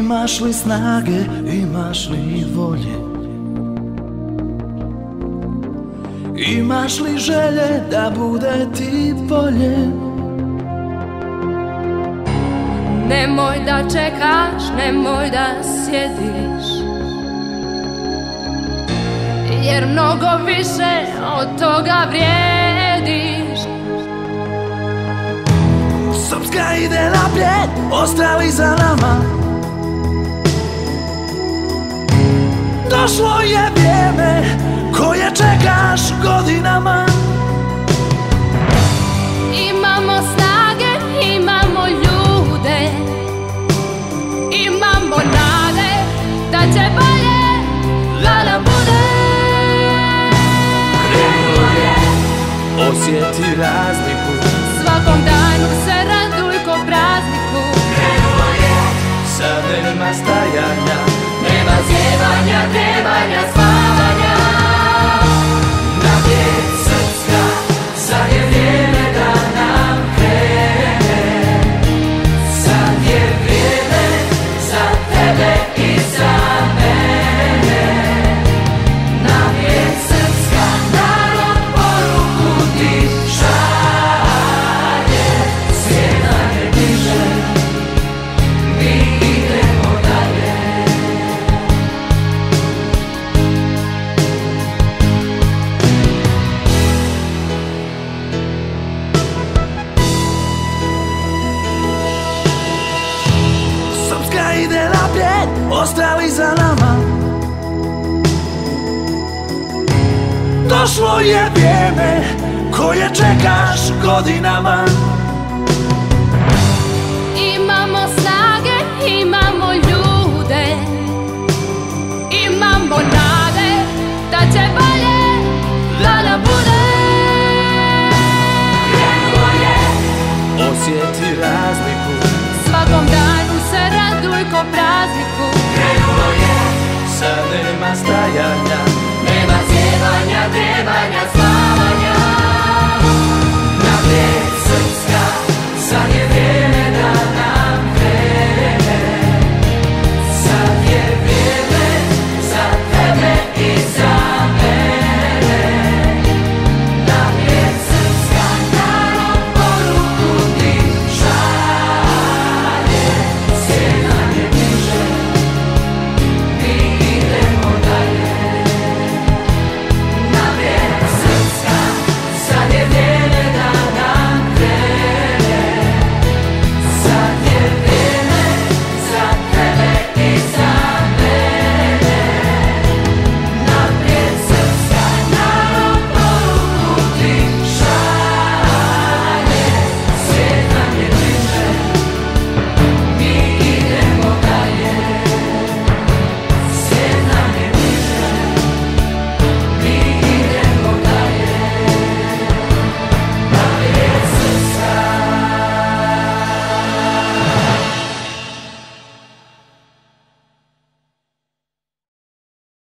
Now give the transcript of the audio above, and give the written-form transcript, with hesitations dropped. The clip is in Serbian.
Imaš li snage, imaš li volje? Imaš li želje da bude ti bolje? Nemoj da čekaš, nemoj da sjediš, jer mnogo više od toga vrijediš. Srpska ide naprijed, ostali za nama. Došlo je vrijeme koje čekaš godinama. Imamo snage, imamo ljude, imamo nade da će bolje da nam bude. Krenulo je, osjeti razliku, svakom danu se raduj ko prazniku. krenulo je, sad nema stajanja, Nema zjevanja, trebanja, spavanja. naprijed Srpska, sad je vrijeme da nam krene. Sad je vrijeme za tebe i za mene. Naprijed Srpska, narod poruku ti šalje. Svijet nam je bliže, mi idemo dalje. Srpska ide naprijed, ostali za nama. Došlo je vrijeme koje čekaš godinama. Imamo snage, imamo ljude, imamo nade da će bolje da nam bude. Krenulo je, osjeti razliku, Svakom danu se raduj ko prazniku. krenulo je, sad nema stajanja, Nema zjevanja, trebanja, spavanja. naprijed Srpska, sad je vrijeme